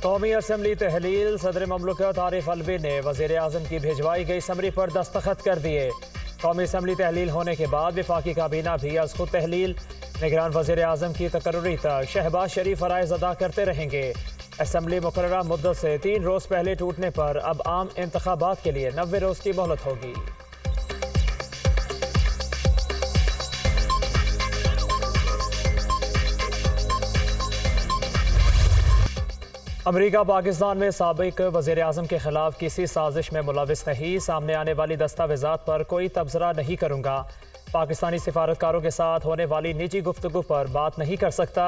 कौमी असम्बली तहलील सदर ममलकत आरिफ अलवी ने वज़ीर आज़म की भिजवाई गई समरी पर दस्तखत कर दिए। कौमी असम्बली तहलील होने के बाद वफाकी काबीना भी अज़ खुद तहलील निगरान वज़ीर आज़म की तकर्री तक शहबाज शरीफ फ़राइज़ अदा करते रहेंगे। असम्बली मुकर्ररा मुद्दत से 3 रोज़ पहले टूटने पर अब आम इंतखाबात के लिए 90 रोज़ की मोहलत होगी। अमरीका पाकिस्तान में साबिक वज़ीर आज़म के खिलाफ किसी साजिश में मुलविस नहीं, सामने आने वाली दस्तावेज़ात पर कोई तबसरा नहीं करूँगा। पाकिस्तानी सिफारतकारों के साथ होने वाली निजी गुफ्तगू पर बात नहीं कर सकता।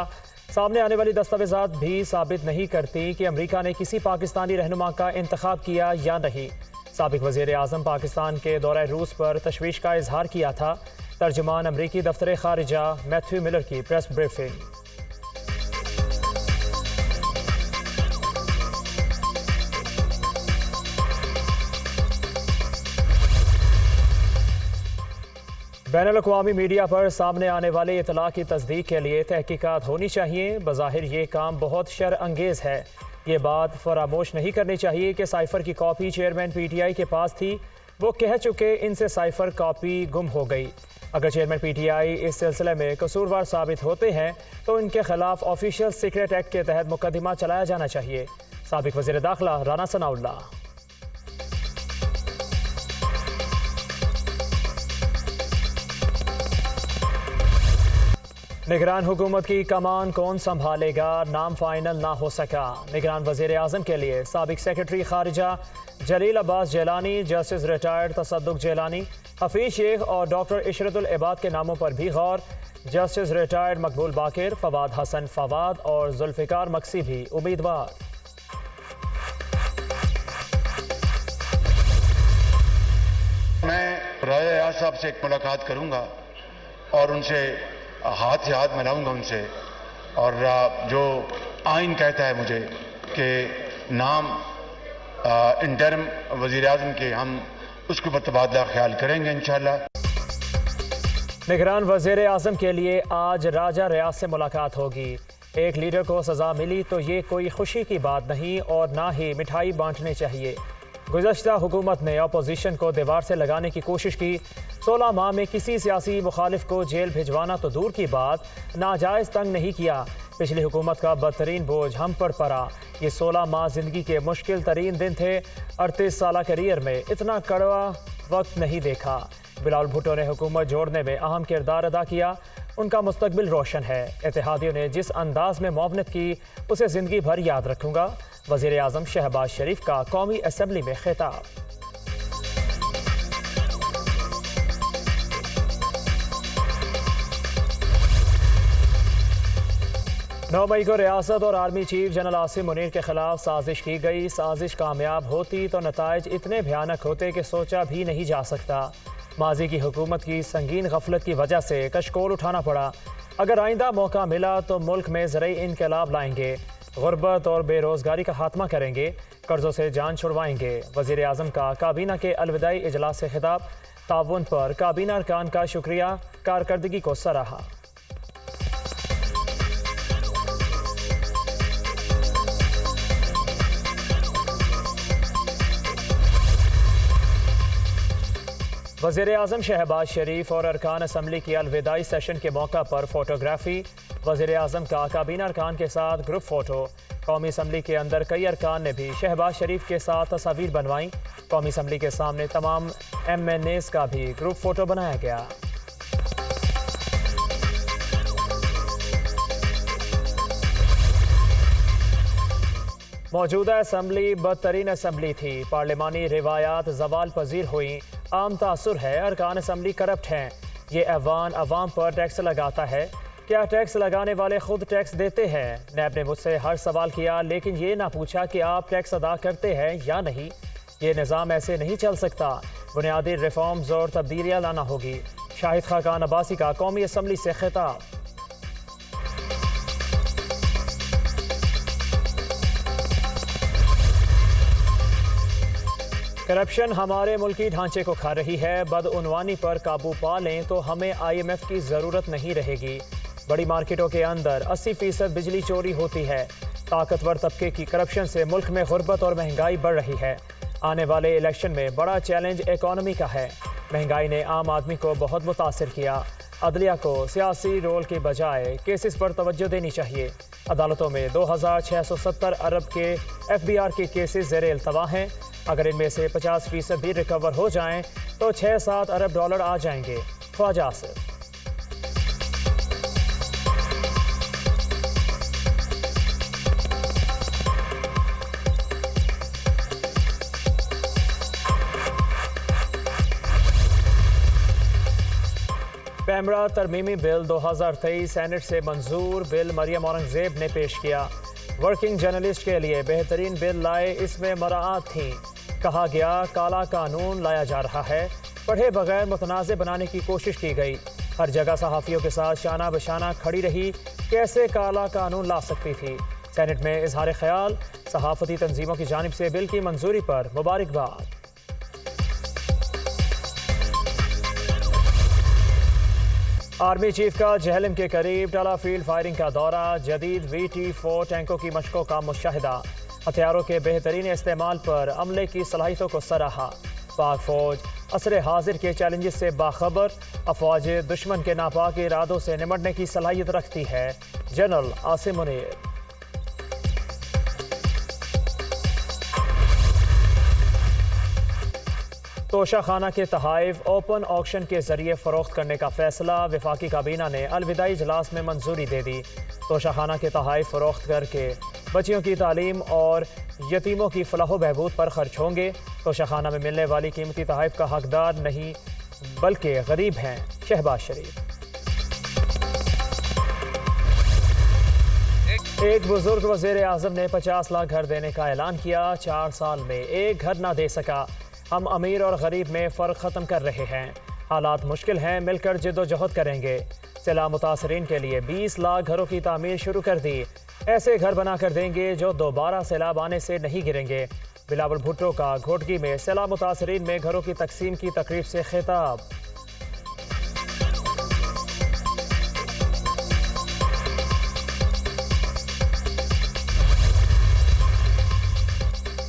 सामने आने वाली दस्तावेज़ात भी साबित नहीं करती कि अमरीका ने किसी पाकिस्तानी रहनुमा का इंतखाब किया या नहीं। साबिक वज़ीर आज़म पाकिस्तान के दौरे रूस पर तशवीश का इजहार किया था। तर्जुमान अमरीकी दफ्तर खारिजा मैथ्यू मिलर की प्रेस ब्रीफिंग। बैनुल-अक़वामी मीडिया पर सामने आने वाले इतला की तस्दीक के लिए तहकीकात होनी चाहिए। बज़ाहिर ये काम बहुत शर अंगेज़ है। ये बात फरामोश नहीं करनी चाहिए कि साइफ़र की कॉपी चेयरमैन PTI के पास थी। वो कह चुके इनसे साइफ़र कॉपी गुम हो गई। अगर चेयरमैन PTI इस सिलसिले में कसूरवार साबित होते हैं तो इनके खिलाफ ऑफिशियल सीक्रेट एक्ट के तहत मुकदमा चलाया जाना चाहिए। साबिक वज़ीर दाखिला राना सनाउल्लाह। निगरान हुकूमत की कमान कौन संभालेगा, नाम फाइनल ना हो सका। निगरान वज़ीर आज़म के लिए साबिक सेक्रेटरी खारिजा जलील अब्बास जेलानी, जस्टिस रिटायर्ड तसद्दुक़ जेलानी, हफीज शेख और डॉक्टर इशरतुल इबाद के नामों पर भी गौर। जस्टिस रिटायर्ड मकबूल बाकिर, फवाद हसन फवाद और जुल्फ़िकार मक्सी भी उम्मीदवार। मैं राजा साहब से एक मुलाकात करूंगा और उनसे हाथ से हाथ मिलाऊंगा उनसे, और जो आइन कहता है मुझे कि नाम इंटरिम वज़ीर आज़म के, हम उसके ऊपर तबादला ख्याल करेंगे इंशाअल्लाह। निगरान वज़ीर आज़म के लिए आज राजा रियाज से मुलाकात होगी। एक लीडर को सज़ा मिली तो ये कोई खुशी की बात नहीं और ना ही मिठाई बांटने चाहिए। गुज़श्ता हुकूमत ने अपोजिशन को दीवार से लगाने की कोशिश की। 16 माह में किसी सियासी मुखालिफ को जेल भिजवाना तो दूर की बात, नाजायज़ तंग नहीं किया। पिछली हुकूमत का बदतरीन बोझ हम पर पड़ा। ये 16 माह ज़िंदगी के मुश्किल तरीन दिन थे। 38 साल करियर में इतना कड़वा वक्त नहीं देखा। बिलावल भुट्टो ने हुकूमत जोड़ने में अहम किरदार अदा किया। उनका मुस्तकबिल रोशन है। इत्तेहादियों ने जिस अंदाज में मुआवनत की उसे ज़िंदगी भर याद रखूँगा। वज़ीर आज़म शहबाज शरीफ का कौमी असम्बली में खिताब। 9 मई को रियासत और army chief general Asim Munir के खिलाफ साजिश की गई। साजिश कामयाब होती तो नताइज इतने भयानक होते कि सोचा भी नहीं जा सकता। माजी की हुकूमत की संगीन गफलत की वजह से कशकोल उठाना पड़ा। अगर आइंदा मौका मिला तो मुल्क में ज़रई इनकलाब लाएंगे, गुर्बत और बेरोज़गारी का खात्मा करेंगे, कर्ज़ों से जान छुड़वाएंगे। वज़ीर आज़म का काबीना के अलविदाई इजलास से खिताब। ताउन पर काबीना अरकान का शुक्रिया, कारकर्दगी को सराहा। वज़ीर आज़म शहबाज शरीफ और अरकान असम्बली की अलविदाई सेशन के मौका पर फोटोग्राफी। वज़ीर आज़म का काबीना अरकान के साथ ग्रुप फ़ोटो। कौमी असम्बली के अंदर कई अरकान ने भी शहबाज शरीफ के साथ तस्वीर बनवाई। कौमी असम्बली के सामने तमाम MNAs का भी ग्रुप फ़ोटो बनाया गया। मौजूदा असम्बली बदतरीन असम्बली थी। पार्लिमानी रिवायात जवाल पजीर हुई। आम तासुर है अरकान असम्बली करप्ट हैं। ये ऐवान अवाम पर टैक्स लगाता है। क्या टैक्स लगाने वाले खुद टैक्स देते हैं? नैब ने मुझसे हर सवाल किया लेकिन ये ना पूछा कि आप टैक्स अदा करते हैं या नहीं। ये निज़ाम ऐसे नहीं चल सकता। बुनियादी रिफॉर्म्स और तब्दीलियाँ लाना होगी। शाहिद खाकान अब्बासी का कौमी असम्बली से खिताब। करप्शन हमारे मुल्की ढांचे को खा रही है। बदउनवानी पर काबू पा लें तो हमें IMF की ज़रूरत नहीं रहेगी। बड़ी मार्केटों के अंदर 80% बिजली चोरी होती है। ताकतवर तबके की करप्शन से मुल्क में गुर्बत और महंगाई बढ़ रही है। आने वाले इलेक्शन में बड़ा चैलेंज इकॉनमी का है। महंगाई ने आम आदमी को बहुत मुतासिर किया। अदलिया को सियासी रोल के बजाय केसेस पर तवज्जो देनी चाहिए। अदालतों में 2670 अरब के FBR के केसेस ज़ेरे इल्तवा हैं। अगर इनमें से 50% भी रिकवर हो जाएं तो 6-7 अरब डॉलर आ जाएंगे। ख्वाजा आसिफ। पैमरा तरमीमी बिल 2023 सेनेट से मंजूर। बिल मरियम औरंगजेब ने पेश किया। वर्किंग जर्नलिस्ट के लिए बेहतरीन बिल लाए, इसमें मराआत थी। कहा गया काला कानून लाया जा रहा है, पढ़े बगैर मुतनाज़ बनाने की कोशिश की गई। हर जगह सहाफ़ियों के साथ शाना बशाना खड़ी रही, कैसे काला कानून ला सकती थी। सेनेट में इजहार ख्याल। सहाफ़ती तंजीमों की जानिब से बिल की मंजूरी पर मुबारकबाद। आर्मी चीफ का जहलम के करीब टाला फील्ड फायरिंग का दौरा। जदीद VT4 टैंकों की मशकों का मुशाहिदा। हथियारों के बेहतरीन इस्तेमाल पर अमले की सलाहियतों को सराहा। पाक फौज असर हाजिर के चैलेंजेस से बाखबर। अफवाज दुश्मन के नापाक इरादों से निमटने की सलाहियत रखती है। जनरल आसिम मुनीर। तोशा खाना के तहाइफ ओपन ऑक्शन के जरिए फरोख्त करने का फैसला। वफाकी काबीना ने अलविदाई इजलास में मंजूरी दे दी। तोशा खाना के तहाइफ फरोख्त करके बच्चियों की तालीम और यतीमों की फलाह बहबूद पर खर्च होंगे। तोशा खाना में मिलने वाली कीमती तहाइफ का हकदार नहीं बल्कि गरीब हैं। शहबाज शरीफ। एक बुजुर्ग वज़ीर आज़म ने 50 लाख घर देने का ऐलान किया। 4 साल में एक घर ना दे सका। हम अमीर और गरीब में फ़र्क ख़त्म कर रहे हैं। हालात मुश्किल हैं, मिलकर जिद्दोजहद करेंगे। सैलाब मुतासरीन के लिए 20 लाख घरों की तामीर शुरू कर दी। ऐसे घर बना कर देंगे जो दोबारा सैलाब आने से नहीं गिरेंगे। बिलावल भुट्टो का घोटकी में सैलाब मुतासरीन में घरों की तकसीम की तकरीब से खिताब।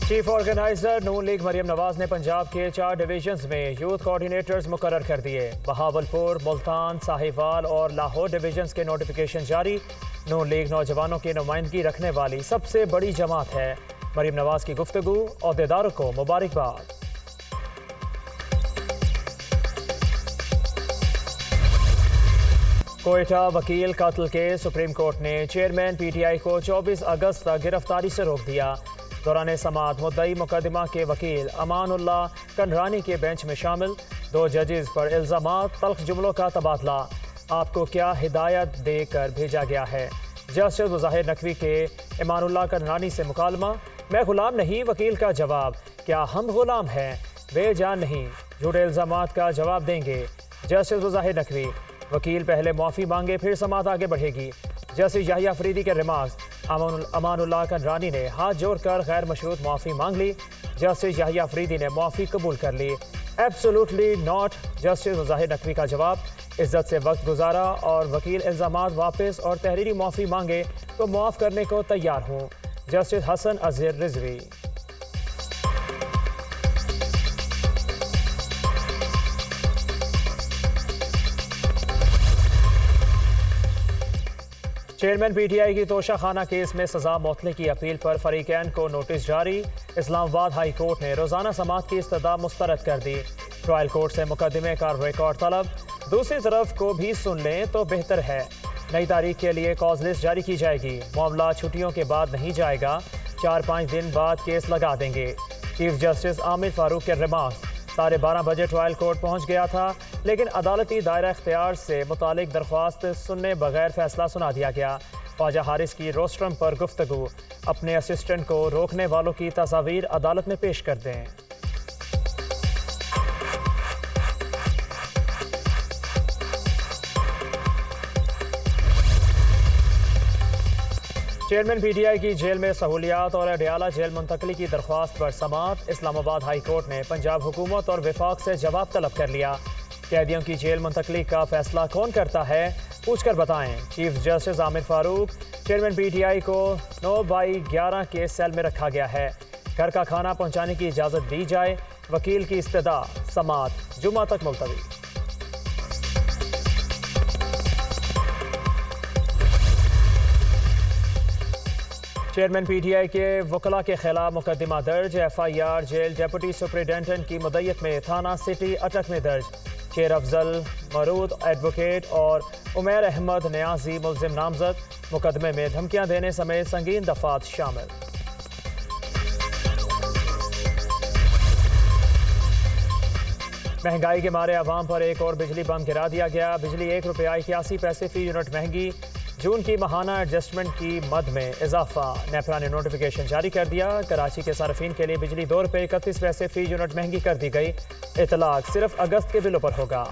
चीफ ऑर्गेनाइजर नून लीग मरियम नवाज ने पंजाब के 4 डिवीजन्स में यूथ कोऑर्डिनेटर्स मुकर्रर कर दिए। बहावलपुर, मुल्तान, साहिवाल और लाहौर डिवीजन्स के नोटिफिकेशन जारी। नून लीग नौजवानों की नुमाइंदगी रखने वाली सबसे बड़ी जमात है। मरियम नवाज की गुफ्तगू। ओहदेदारों को मुबारकबाद। कोयटा वकील कत्ल के सुप्रीम कोर्ट ने चेयरमैन PTI को 24 अगस्त तक गिरफ्तारी से रोक दिया। दौरान समाअत मुद्दई मुकदमा के वकील अमानुल्लाह कनरानी के बेंच में शामिल। 2 जजेस पर इल्ज़ामात, तल्ख जुमलों का तबादला। आपको क्या हिदायत देकर भेजा गया है? जस्टिस मुज़ाहिर नकवी के अमानुल्लाह कनरानी से मुकालमा। मैं गुलाम नहीं, वकील का जवाब। क्या हम गुलाम हैं? बेजान नहीं, झूठे इल्ज़ामात का जवाब देंगे। जस्टिस मुज़ाहिर नकवी। वकील पहले माफ़ी मांगे फिर समाअत आगे बढ़ेगी। जस्टिस याहिया अफरीदी के रिमार्क्स। अमानुल्लाह कनरानी ने हाथ जोड़कर गैर मशरूत माफ़ी मांग ली। जस्टिस याहिया अफरीदी ने माफ़ी कबूल कर ली। Absolutely not. Justice Muzahir Naqvi का जवाब। इज्जत से वक्त गुजारा और वकील इल्ज़ामात वापस और तहरीरी माफ़ी मांगे तो माफ़ करने को तैयार हूँ। Justice Hasan Azhar Rizvi. Chairman PTI की तोशा खाना केस में सजा मौतले की अपील पर फरीकैन को नोटिस जारी। इस्लामाबाद हाई कोर्ट ने रोज़ाना समाअत की इस्तदा मुस्तरद कर दी। ट्रायल कोर्ट से मुकदमे का रिकॉर्ड तलब। दूसरी तरफ को भी सुन लें तो बेहतर है। नई तारीख के लिए कॉज लिस्ट जारी की जाएगी। मामला छुट्टियों के बाद नहीं जाएगा। 4-5 दिन बाद केस लगा देंगे। चीफ जस्टिस आमिर फारूक के रिमार्क्स। 12:30 बजे ट्रायल कोर्ट पहुंच गया था, लेकिन अदालती दायरा इख्तियार से मुतालिक दरख्वास्त सुनने बगैर फैसला सुना दिया गया। ख्वाजा हारिस की रोस्ट्रम पर गुफ्तगू। अपने असिस्टेंट को रोकने वालों की तस्वीर अदालत में पेश कर दें। चेयरमैन PTI की जेल में सहूलियात और अडियाला जेल मुंतकली की दरख्वास्त पर समाअत। इस्लामाबाद हाई कोर्ट ने पंजाब हुकूमत और वफाक से जवाब तलब कर लिया। कैदियों की जेल मुंतकली का फैसला कौन करता है? पूछकर बताएं। Chief justice Aamir Farooq, chairman PTI को 9/11 के सेल में रखा गया है। घर का खाना पहुंचाने की इजाज़त दी जाए। वकील की इस्तदा, समाअत जुमा तक मुलतवी। चेयरमैन पीटीआई के वकला के खिलाफ मुकदमा दर्ज। FIR जेल डेप्यूटी सुपरिटेंडेंट की मुद्दत में थाना सिटी अटक में दर्ज। शेर अफजल मरूद एडवोकेट और उमैर अहमद न्याजी मुलजिम नामजद। मुकदमे में धमकियां देने समेत संगीन दफात शामिल। महंगाई के मारे अवाम पर एक और बिजली बम गिरा दिया गया। बिजली ₹1.81 फी यूनिट महंगी। जून की माहाना एडजस्टमेंट की मद में इजाफा। नेपरा ने नोटिफिकेशन जारी कर दिया। कराची के सार्फिन के लिए बिजली ₹2.31 फी यूनिट महंगी कर दी गई। इतलाक सिर्फ अगस्त के बिलों पर होगा।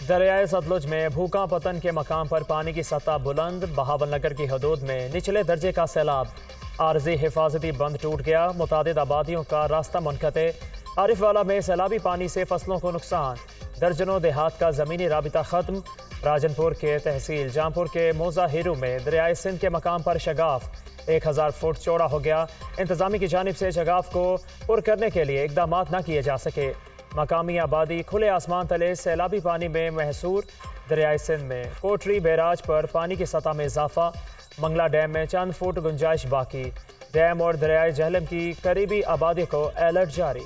दरियाए सतलुज में भूखा पतन के मकाम पर पानी की सतह बुलंद। बहावल नगर की हदूद में निचले दर्जे का सैलाब। आरजी हिफाजती बंद टूट गया। मुतादिद आबादियों का रास्ता मुनक़ते। आरिफवाला में सैलाबी पानी से फसलों को नुकसान। दर्जनों देहात का ज़मीनी राबिता ख़त्म। राजनपुर के तहसील जामपुर के मोजा हीरू में दरियाए सिंध के मकाम पर शगाफ 1000 फुट चौड़ा हो गया। इंतजामी की जानिब से शगाफ को पुर करने के लिए इकदाम न किए जा सके। मकामी आबादी खुले आसमान तले सैलाबी पानी में महसूर। दरियाए सिंध में कोटरी बैराज पर पानी की सतह में इजाफा। मंगला डैम में चंद फुट गुंजाइश बाकी। डैम और दरियाए जहलम की करीबी आबादी को अलर्ट जारी।